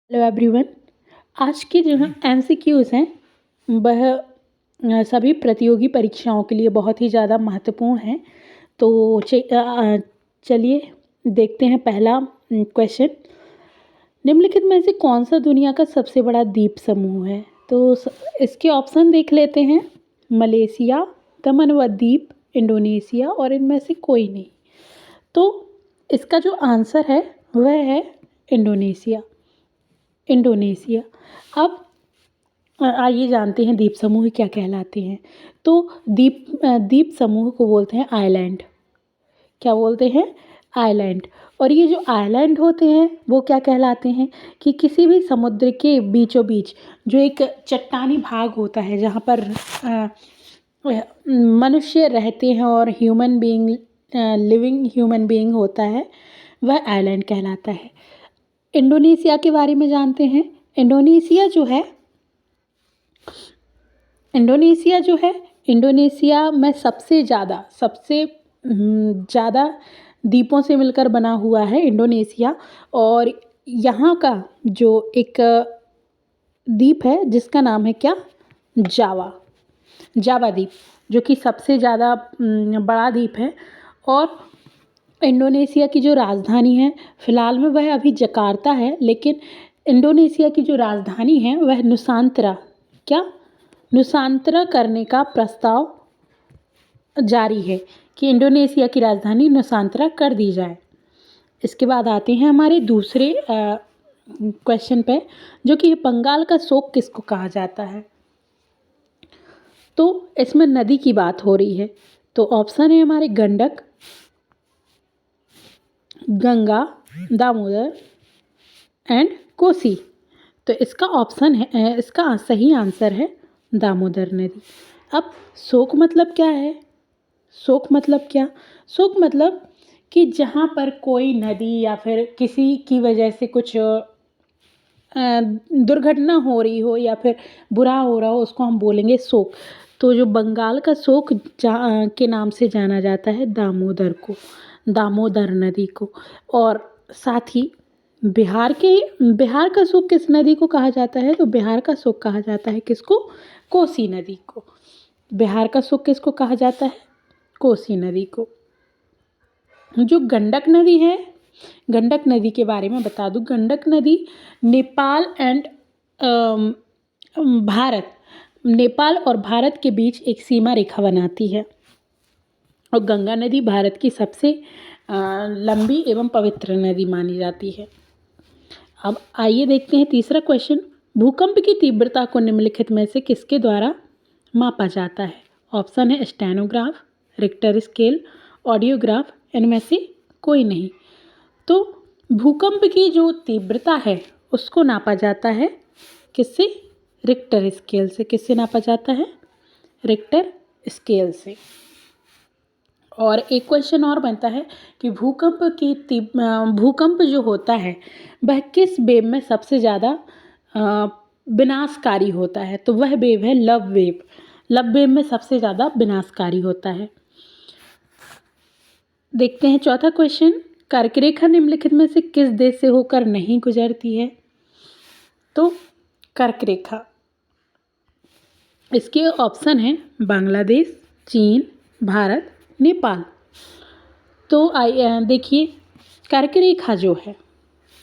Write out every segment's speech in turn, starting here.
Hello everyone. आज के जो है एमसीक्यूज़ हैं वह सभी प्रतियोगी परीक्षाओं के लिए बहुत ही ज़्यादा महत्वपूर्ण हैं। तो चलिए देखते हैं पहला क्वेश्चन। निम्नलिखित में से कौन सा दुनिया का सबसे बड़ा द्वीप समूह है? तो इसके ऑप्शन देख लेते हैं। मलेशिया, दमन व दीप, इंडोनेशिया और इनमें से कोई नहीं। तो इसका जो आंसर है वह है इंडोनेशिया। इंडोनेशिया। अब आइए जानते हैं द्वीप समूह क्या कहलाते हैं। तो द्वीप समूह को बोलते हैं आइलैंड। क्या बोलते हैं? आइलैंड। और ये जो आइलैंड होते हैं वो क्या कहलाते हैं कि किसी भी समुद्र के बीचों बीच जो एक चट्टानी भाग होता है जहाँ पर मनुष्य रहते हैं और लिविंग ह्यूमन बीइंग होता है, वह आइलैंड कहलाता है। इंडोनेशिया के बारे में जानते हैं। इंडोनेशिया में सबसे ज़्यादा द्वीपों से मिलकर बना हुआ है इंडोनेशिया। और यहाँ का जो एक द्वीप है जिसका नाम है क्या? जावा। जावा द्वीप, जो कि सबसे ज़्यादा बड़ा द्वीप है। और इंडोनेशिया की जो राजधानी है, फ़िलहाल में वह अभी जकार्ता है, लेकिन इंडोनेशिया की जो राजधानी है वह नुसांतरा करने का प्रस्ताव जारी है कि इंडोनेशिया की राजधानी नुसांतरा कर दी जाए। इसके बाद आते हैं हमारे दूसरे क्वेश्चन पे, जो कि बंगाल का शोक किसको कहा जाता है? तो इसमें नदी की बात हो रही है। तो ऑप्शन है हमारे गंडक, गंगा, दामोदर एंड कोसी। तो इसका सही आंसर है दामोदर नदी। अब शोक मतलब क्या है? शोक मतलब क्या? शोक मतलब कि जहाँ पर कोई नदी या फिर किसी की वजह से कुछ दुर्घटना हो रही हो या फिर बुरा हो रहा हो, उसको हम बोलेंगे शोक। तो जो बंगाल का शोक के नाम से जाना जाता है दामोदर नदी को। और साथ ही बिहार का शोक किस नदी को कहा जाता है? तो बिहार का शोक कहा जाता है किसको? कोसी नदी को। बिहार का शोक किसको कहा जाता है? कोसी नदी को। जो गंडक नदी है, गंडक नदी के बारे में बता दूं। गंडक नदी नेपाल एंड भारत नेपाल और भारत के बीच एक सीमा रेखा बनाती है। और गंगा नदी भारत की सबसे लंबी एवं पवित्र नदी मानी जाती है। अब आइए देखते हैं तीसरा क्वेश्चन। भूकंप की तीव्रता को निम्नलिखित में से किसके द्वारा मापा जाता है? ऑप्शन है स्टेनोग्राफ, रिक्टर स्केल, ऑडियोग्राफ, इनमें से कोई नहीं। तो भूकंप की जो तीव्रता है उसको नापा जाता है किससे? रिक्टर स्केल से। किससे नापा जाता है? रिक्टर स्केल से। और एक क्वेश्चन और बनता है कि भूकंप जो होता है वह किस वेव में सबसे ज़्यादा विनाशकारी होता है? तो वह वेव है लव वेव। लव वेव में सबसे ज़्यादा विनाशकारी होता है। देखते हैं चौथा क्वेश्चन। कर्क रेखा निम्नलिखित में से किस देश से होकर नहीं गुजरती है? तो कर्क रेखा, इसके ऑप्शन हैं बांग्लादेश, चीन, भारत, नेपाल। तो देखिए, कर्क रेखा जो है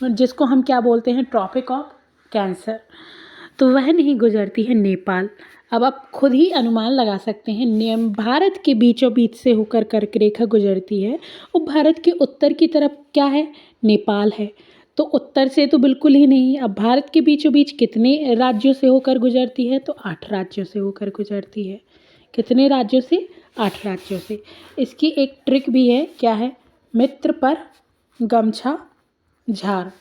जिसको हम क्या बोलते हैं? Tropic of cancer. तो वह नहीं गुजरती है नेपाल। अब आप खुद ही अनुमान लगा सकते हैं। भारत के बीचों बीच से होकर कर्क रेखा गुजरती है और भारत के उत्तर की तरफ क्या है? नेपाल है। तो उत्तर से तो बिल्कुल ही नहीं। अब भारत के बीचों बीच कितने राज्यों से होकर गुजरती है? तो 8 राज्यों से होकर गुजरती है। कितने राज्यों से? 8 राज्यों से। इसकी एक ट्रिक भी है। क्या है? मित्र पर गमछा झार।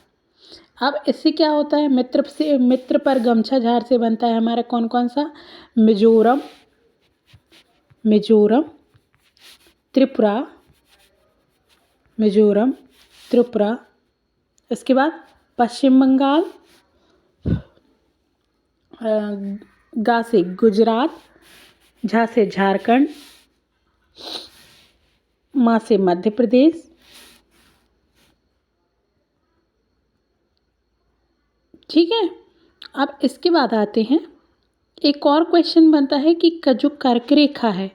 अब इससे क्या होता है? मित्र पर गमछा झार से बनता है हमारा कौन कौन सा? मिजोरम, त्रिपुरा, मिजोरम, त्रिपुरा। इसके बाद पश्चिम बंगाल, गा से गुजरात, झा से झारखंड, माँ से मध्य प्रदेश, ठीक है। अब इसके बाद आते हैं, एक और क्वेश्चन बनता है कि जो कर्क रेखा है,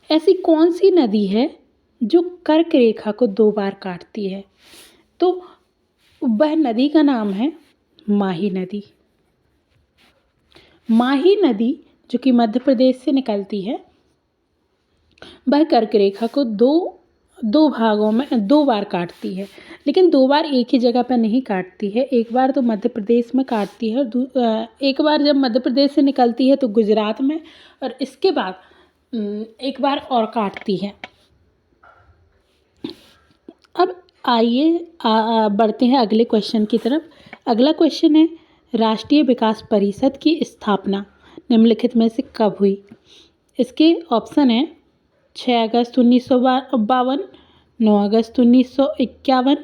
ऐसी कौन सी नदी है जो कर्क रेखा को 2 बार काटती है? तो वह नदी का नाम है माही नदी। माही नदी जो कि मध्य प्रदेश से निकलती है, वह कर्क रेखा को दो भागों में 2 बार काटती है, लेकिन 2 बार एक ही जगह पर नहीं काटती है। एक बार तो मध्य प्रदेश में काटती है और एक बार जब मध्य प्रदेश से निकलती है तो गुजरात में, और इसके बाद एक बार और काटती है। अब आइए बढ़ते हैं अगले क्वेश्चन की तरफ। अगला क्वेश्चन है, राष्ट्रीय विकास परिषद की स्थापना निम्नलिखित में से कब हुई? इसके ऑप्शन है 6 अगस्त 1952, 9 अगस्त 1951,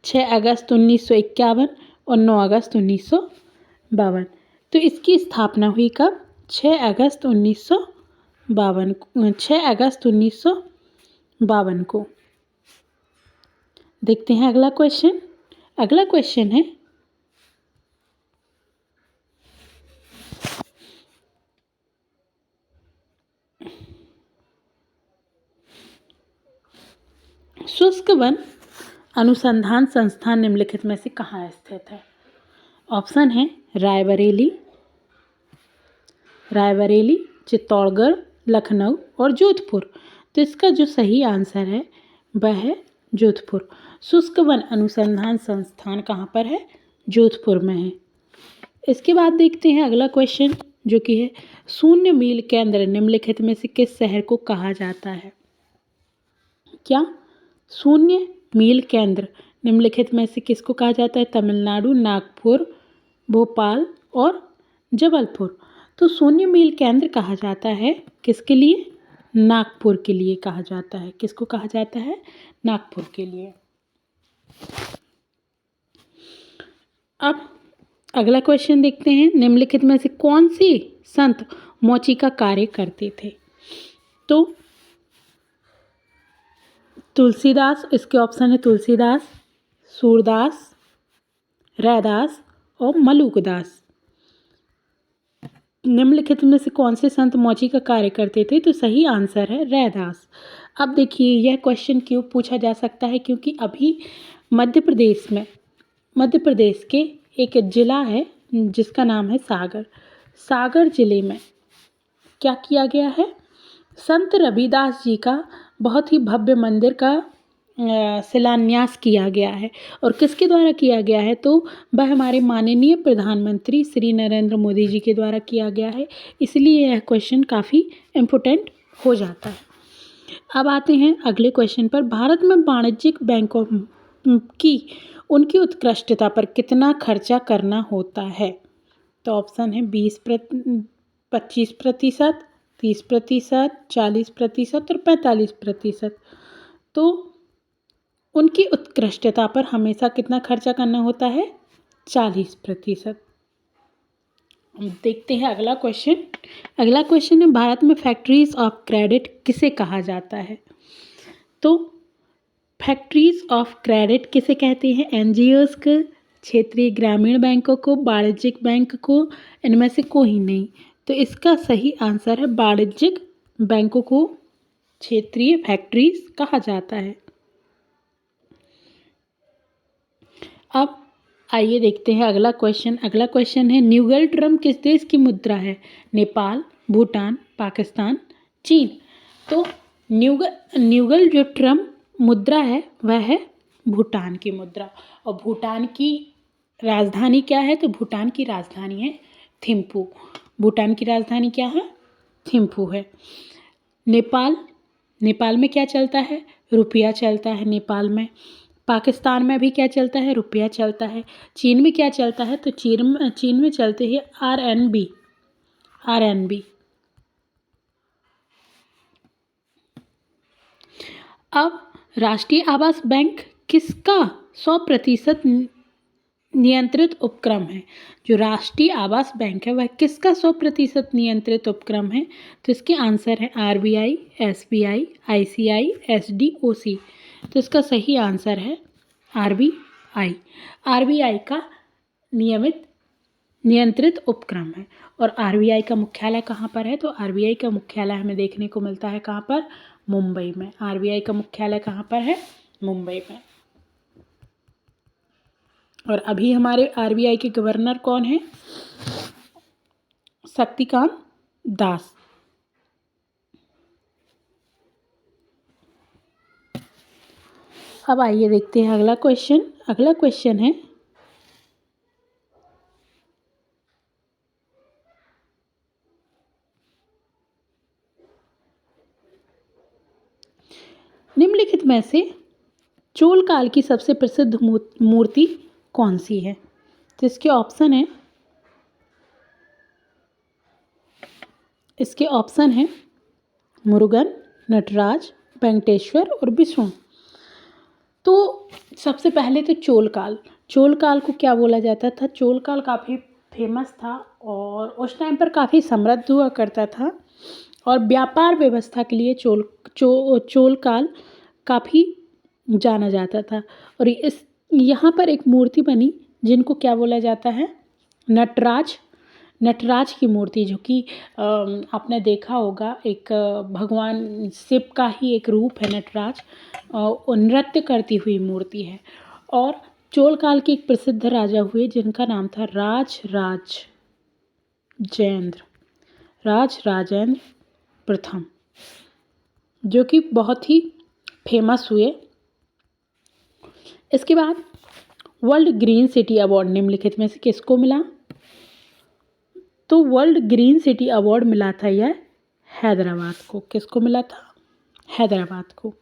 6 अगस्त 1951 और 9 अगस्त 1952। तो इसकी स्थापना हुई कब? 6 अगस्त 1952 को। देखते हैं अगला क्वेश्चन। अगला क्वेश्चन है, शुष्क वन अनुसंधान संस्थान निम्नलिखित में से कहाँ स्थित है? ऑप्शन है रायबरेली, चित्तौड़गढ़, लखनऊ और जोधपुर। तो इसका जो सही आंसर है वह है जोधपुर। शुष्क वन अनुसंधान संस्थान कहाँ पर है? जोधपुर में है। इसके बाद देखते हैं अगला क्वेश्चन, जो कि है, शून्य मील केंद्र निम्नलिखित में से किस शहर को कहा जाता है? क्या शून्य मील केंद्र निम्नलिखित में से किसको कहा जाता है? तमिलनाडु, नागपुर, भोपाल और जबलपुर। तो शून्य मील केंद्र कहा जाता है किसके लिए? नागपुर के लिए कहा जाता है। किसको कहा जाता है? नागपुर के लिए। अब अगला क्वेश्चन देखते हैं, निम्नलिखित में से कौन सी संत मोची का कार्य करते थे? तो तुलसीदास, इसके ऑप्शन है तुलसीदास, सूरदास, रैदास और मलुकदास। निम्नलिखित में से कौन से संत मौची का कार्य करते थे? तो सही आंसर है रैदास। अब देखिए, यह क्वेश्चन क्यों पूछा जा सकता है, क्योंकि अभी मध्य प्रदेश के एक जिला है जिसका नाम है सागर जिले में क्या किया गया है? संत रविदास जी का बहुत ही भव्य मंदिर का शिलान्यास किया गया है। और किसके द्वारा किया गया है? तो वह हमारे माननीय प्रधानमंत्री श्री नरेंद्र मोदी जी के द्वारा किया गया है। इसलिए यह क्वेश्चन काफ़ी इम्पोर्टेंट हो जाता है। अब आते हैं अगले क्वेश्चन पर। भारत में वाणिज्यिक बैंकों की उनकी उत्कृष्टता पर कितना खर्चा करना होता है? तो ऑप्शन है 25%, 30%, 40% और 45%। तो उनकी उत्कृष्टता पर हमेशा कितना खर्चा करना होता है? 40%। देखते हैं अगला क्वेश्चन। अगला क्वेश्चन है, भारत में फैक्ट्रीज ऑफ क्रेडिट किसे कहा जाता है? तो फैक्ट्रीज ऑफ क्रेडिट किसे कहते हैं? एनजीओज को, क्षेत्रीय ग्रामीण बैंकों को, वाणिज्यिक बैंक को, इनमें से कोई नहीं। तो इसका सही आंसर है वाणिज्यिक बैंकों को क्षेत्रीय फैक्ट्रीज कहा जाता है। अब आइए देखते हैं अगला क्वेश्चन। अगला क्वेश्चन है, न्यूगल ट्रम किस देश की मुद्रा है? नेपाल, भूटान, पाकिस्तान, चीन। तो न्यूगल जो ट्रम मुद्रा है वह है भूटान की मुद्रा। और भूटान की राजधानी क्या है? तो भूटान की राजधानी है थिम्पू। भूटान की राजधानी क्या है? थिम्पू है। नेपाल में क्या चलता है? रुपया चलता है नेपाल में। पाकिस्तान में भी क्या चलता है? रुपया चलता है। चीन में क्या चलता है? तो चीन में चलते हैं आरएनबी। अब राष्ट्रीय आवास बैंक किसका 100% नियंत्रित उपक्रम है? जो राष्ट्रीय आवास बैंक है वह किसका 100% नियंत्रित उपक्रम है? तो इसके आंसर है RBI, SBI, ICI, SDOC। तो इसका सही आंसर है RBI। RBI का नियंत्रित उपक्रम है। और RBI का मुख्यालय कहाँ पर है? तो RBI का मुख्यालय हमें देखने को मिलता है कहाँ पर? मुंबई में। RBI का मुख्यालय कहाँ पर है? मुंबई में। और अभी हमारे RBI के गवर्नर कौन है? शक्तिकांत दास। अब आइए देखते हैं अगला क्वेश्चन। अगला क्वेश्चन है, निम्नलिखित में से चोल काल की सबसे प्रसिद्ध मूर्ति कौन सी है? तो इसके ऑप्शन है मुरुगन, नटराज, वेंकटेश्वर और विष्णु। तो सबसे पहले तो चोल काल को क्या बोला जाता था? चोल काल काफ़ी फेमस था और उस टाइम पर काफ़ी समृद्ध हुआ करता था और व्यापार व्यवस्था के लिए चोल काल काफ़ी जाना जाता था। और यहाँ पर एक मूर्ति बनी जिनको क्या बोला जाता है? नटराज की मूर्ति, जो कि आपने देखा होगा एक भगवान शिव का ही एक रूप है नटराज, नृत्य करती हुई मूर्ति है। और चोल काल के एक प्रसिद्ध राजा हुए जिनका नाम था राजराजेंद्र प्रथम, जो कि बहुत ही फेमस हुए। इसके बाद वर्ल्ड ग्रीन सिटी अवार्ड निम्नलिखित में से किसको मिला? तो वर्ल्ड ग्रीन सिटी अवार्ड मिला था यह हैदराबाद को। किसको मिला था? हैदराबाद को।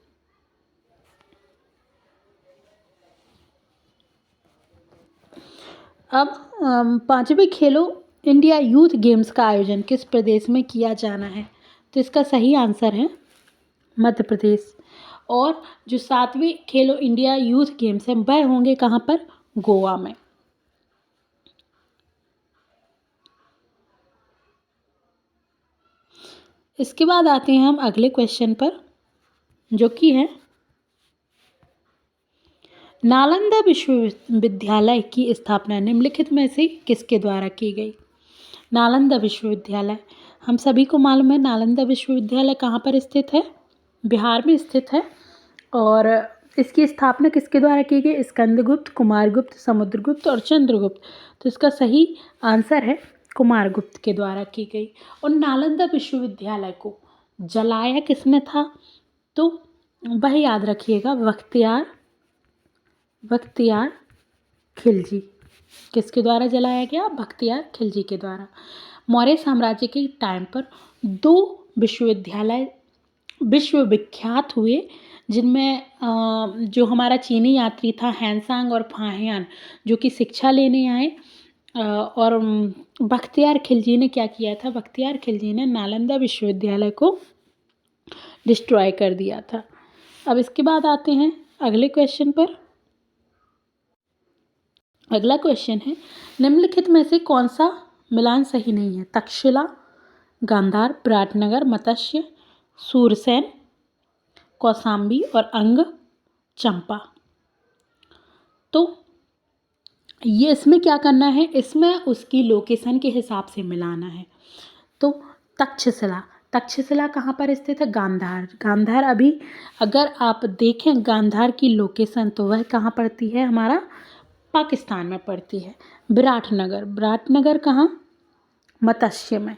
अब 5वें खेलो इंडिया यूथ गेम्स का आयोजन किस प्रदेश में किया जाना है? तो इसका सही आंसर है मध्य प्रदेश। और जो 7वें खेलो इंडिया यूथ गेम्स हैं वह होंगे कहाँ पर? गोवा में। इसके बाद आते हैं हम अगले क्वेश्चन पर, जो कि है नालंदा विश्वविद्यालय की स्थापना निम्नलिखित में से किसके द्वारा की गई? नालंदा विश्वविद्यालय, हम सभी को मालूम है नालंदा विश्वविद्यालय कहाँ पर स्थित है? बिहार में स्थित है। और इसकी स्थापना किसके द्वारा की गई? स्कंदगुप्त, कुमारगुप्त, समुद्रगुप्त और चंद्रगुप्त। तो इसका सही आंसर है कुमारगुप्त के द्वारा की गई। और नालंदा विश्वविद्यालय को जलाया किसने था? तो वह याद रखिएगा, बख्तियार खिलजी। किसके द्वारा जलाया गया? बख्तियार खिलजी के द्वारा। मौर्य साम्राज्य के टाइम पर 2 विश्वविद्यालय विश्वविख्यात हुए, जिनमें जो हमारा चीनी यात्री था हैंसांग और फाहियान, जो कि शिक्षा लेने आए। और बख्तियार खिलजी ने क्या किया था? बख्तियार खिलजी ने नालंदा विश्वविद्यालय को डिस्ट्रॉय कर दिया था। अब इसके बाद आते हैं अगले क्वेश्चन पर। अगला क्वेश्चन है, निम्नलिखित में से कौन सा मिलान सही नहीं है? तक्षशिला, गांधार, विराटनगर, मत्स्य, सूरसेन, कौसाम्बी और अंग चंपा। तो ये इसमें क्या करना है? इसमें उसकी लोकेशन के हिसाब से मिलाना है। तो तक्षशिला कहाँ पर स्थित है? गांधार अभी अगर आप देखें गांधार की लोकेशन तो वह कहाँ पड़ती है? हमारा पाकिस्तान में पड़ती है। विराटनगर कहाँ? मत्स्य में।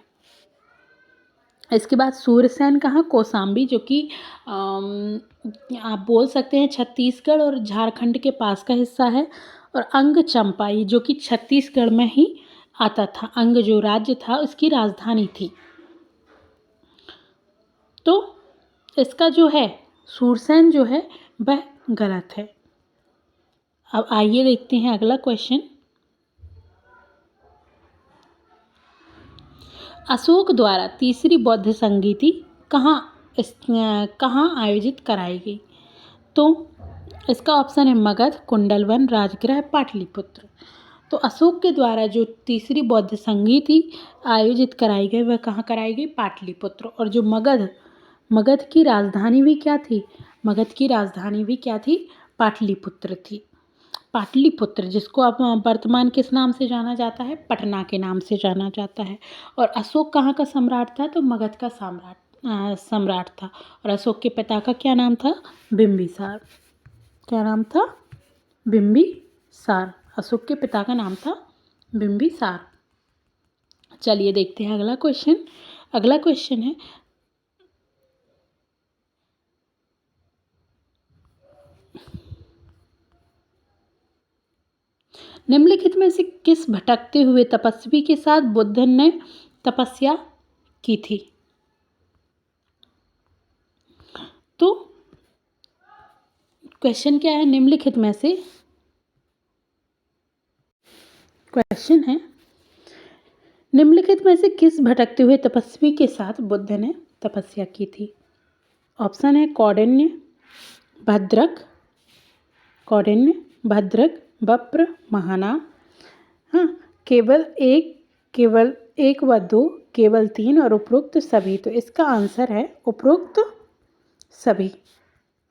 इसके बाद सूरसेन कहाँ? कौसाम्बी, जो कि आप बोल सकते हैं छत्तीसगढ़ और झारखंड के पास का हिस्सा है। और अंग चंपाई, जो कि छत्तीसगढ़ में ही आता था। अंग जो राज्य था उसकी राजधानी थी। तो इसका जो है सूरसेन जो है वह गलत है। अब आइए देखते हैं अगला क्वेश्चन। अशोक द्वारा तीसरी बौद्ध संगीति कहाँ आयोजित कराई गई? तो इसका ऑप्शन है मगध, कुंडलवन, राजगृह, पाटलिपुत्र। तो अशोक के द्वारा जो तीसरी बौद्ध संगीति आयोजित कराई गई वह कहाँ कराई गई? पाटलिपुत्र। और जो मगध की राजधानी भी क्या थी? पाटलिपुत्र थी। पाटलिपुत्र, जिसको अब वर्तमान किस नाम से जाना जाता है? पटना के नाम से जाना जाता है। और अशोक कहाँ का सम्राट था? तो मगध का सम्राट था। और अशोक के पिता का क्या नाम था? बिंबिसार। क्या नाम था? बिंबिसार। अशोक के पिता का नाम था बिंबिसार। चलिए देखते हैं अगला क्वेश्चन। अगला क्वेश्चन है, निम्नलिखित में से किस भटकते हुए तपस्वी के साथ बुद्ध ने तपस्या की थी? तो क्वेश्चन क्या है? निम्नलिखित में से क्वेश्चन है, निम्नलिखित में से किस भटकते हुए तपस्वी के साथ बुद्ध ने तपस्या की थी? ऑप्शन है कौंडिन्य, भद्रक, कौंडिन्य, भद्रक, बप्र, महानाम, हाँ, केवल एक व दो, केवल तीन और उपरोक्त सभी। तो इसका आंसर है उपरोक्त सभी।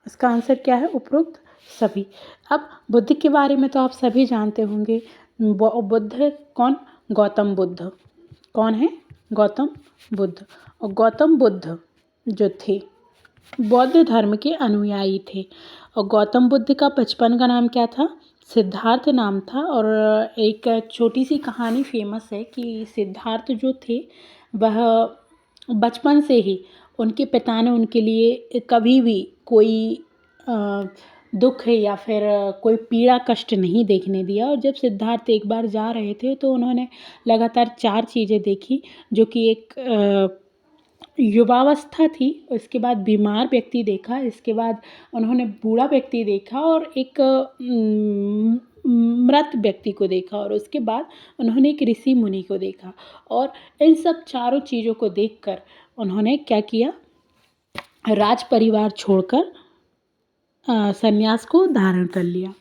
इसका आंसर क्या है? उपरोक्त सभी। अब बुद्ध के बारे में तो आप सभी जानते होंगे। बुद्ध कौन? गौतम बुद्ध। कौन है? गौतम बुद्ध। और गौतम बुद्ध जो थे बौद्ध धर्म के अनुयायी थे। और गौतम बुद्ध का बचपन का नाम क्या था? सिद्धार्थ नाम था। और एक छोटी सी कहानी फेमस है कि सिद्धार्थ जो थे वह बचपन से ही उनके पिता ने उनके लिए कभी भी कोई दुख या फिर कोई पीड़ा कष्ट नहीं देखने दिया। और जब सिद्धार्थ एक बार जा रहे थे तो उन्होंने लगातार 4 चीज़ें देखी, जो कि एक युवावस्था थी, उसके बाद बीमार व्यक्ति देखा, इसके बाद उन्होंने बूढ़ा व्यक्ति देखा और एक मृत व्यक्ति को देखा, और उसके बाद उन्होंने एक ऋषि मुनि को देखा। और इन सब चारों चीज़ों को देखकर उन्होंने क्या किया? राज परिवार छोड़कर संन्यास को धारण कर लिया।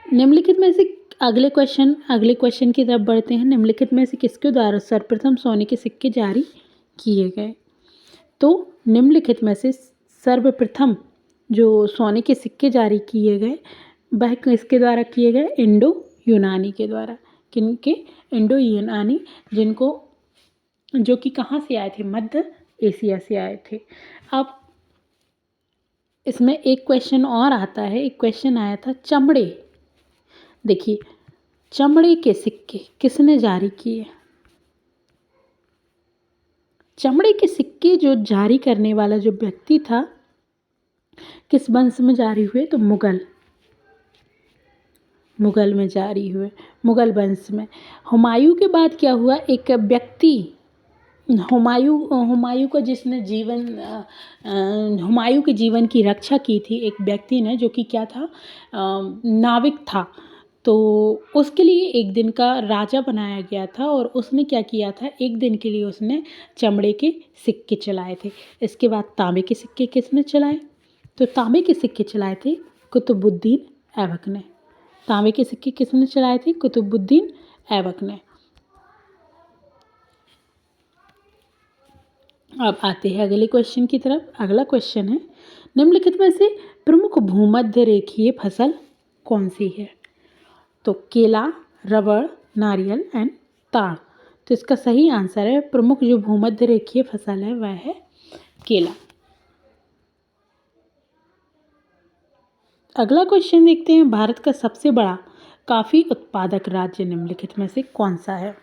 निम्नलिखित में से अगले क्वेश्चन की तरफ बढ़ते हैं। निम्नलिखित में से किसके द्वारा सर्वप्रथम सोने के सिक्के जारी किए गए? तो निम्नलिखित में से सर्वप्रथम जो सोने के सिक्के जारी किए गए वह किसके द्वारा किए गए? इंडो यूनानी के द्वारा। किनके? इंडो यूनानी, जिनको जो कि कहाँ से आए थे? मध्य एशिया से आए थे। अब इसमें एक क्वेश्चन और आता है। एक क्वेश्चन आया था चमड़े। देखिए, चमड़े के सिक्के किसने जारी किए? चमड़े के सिक्के जो जारी करने वाला जो व्यक्ति था, किस वंश में जारी हुए? तो मुगल में जारी हुए, मुगल वंश में। हुमायूं के बाद क्या हुआ? एक व्यक्ति, हुमायूं का जिसने हुमायूं के जीवन की रक्षा की थी, एक व्यक्ति ने, जो कि क्या था? नाविक था। तो उसके लिए एक दिन का राजा बनाया गया था और उसने क्या किया था? एक दिन के लिए उसने चमड़े के सिक्के चलाए थे। इसके बाद तांबे के सिक्के किसने चलाए? तो तांबे के सिक्के चलाए थे कुतुबुद्दीन ऐबक ने। तांबे के सिक्के किसने चलाए थे? कुतुबुद्दीन ऐबक ने। अब आते हैं अगले क्वेश्चन की तरफ। अगला क्वेश्चन है, निम्नलिखित में से प्रमुख भूमध्य रेखीय फसल कौन सी है? तो केला, रबड़, नारियल एंड ताड़। तो इसका सही आंसर है, प्रमुख जो भूमध्य रेखीय फसल है वह है केला। अगला क्वेश्चन देखते हैं, भारत का सबसे बड़ा कॉफी उत्पादक राज्य निम्नलिखित में से कौन सा है?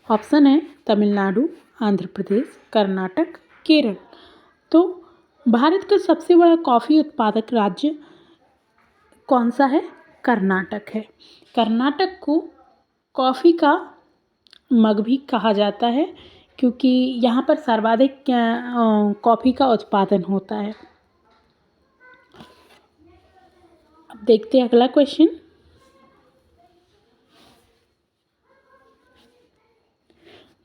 ऑप्शन है तमिलनाडु, आंध्र प्रदेश, कर्नाटक, केरल। तो भारत का सबसे बड़ा कॉफ़ी उत्पादक राज्य कौन सा है? कर्नाटक है। कर्नाटक को कॉफ़ी का मग भी कहा जाता है, क्योंकि यहाँ पर सर्वाधिक कॉफ़ी का उत्पादन होता है। अब देखते हैं अगला क्वेश्चन।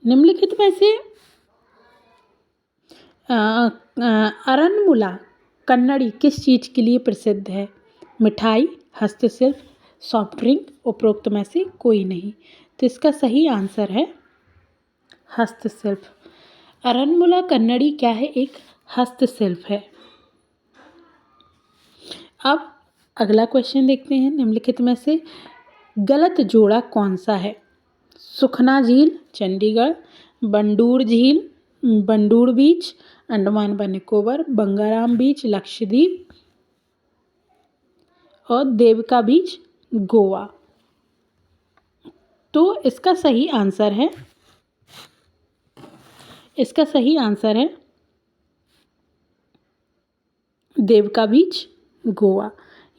निम्नलिखित में से अरनमुला कन्नड़ी किस चीज़ के लिए प्रसिद्ध है? मिठाई, हस्तशिल्प, सॉफ्ट ड्रिंक, उपरोक्त में से कोई नहीं। तो इसका सही आंसर है हस्तशिल्प। अरनमुला कन्नड़ी क्या है? एक हस्तशिल्प है। अब अगला क्वेश्चन देखते हैं, निम्नलिखित में से गलत जोड़ा कौन सा है? सुखना झील चंडीगढ़, बंडूर झील बंडूर बीच, अंडमान व निकोबार, बंगाराम बीच लक्षद्वीप और देवका बीच गोवा। तो इसका सही आंसर है देवका बीच गोवा।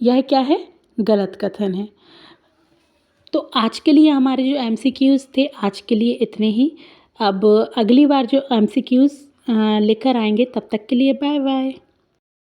यह क्या है? गलत कथन है। तो आज के लिए हमारे जो एमसीक्यूज़ थे आज के लिए इतने ही। अब अगली बार जो एमसीक्यूज़ लेकर आएंगे, तब तक के लिए बाय बाय।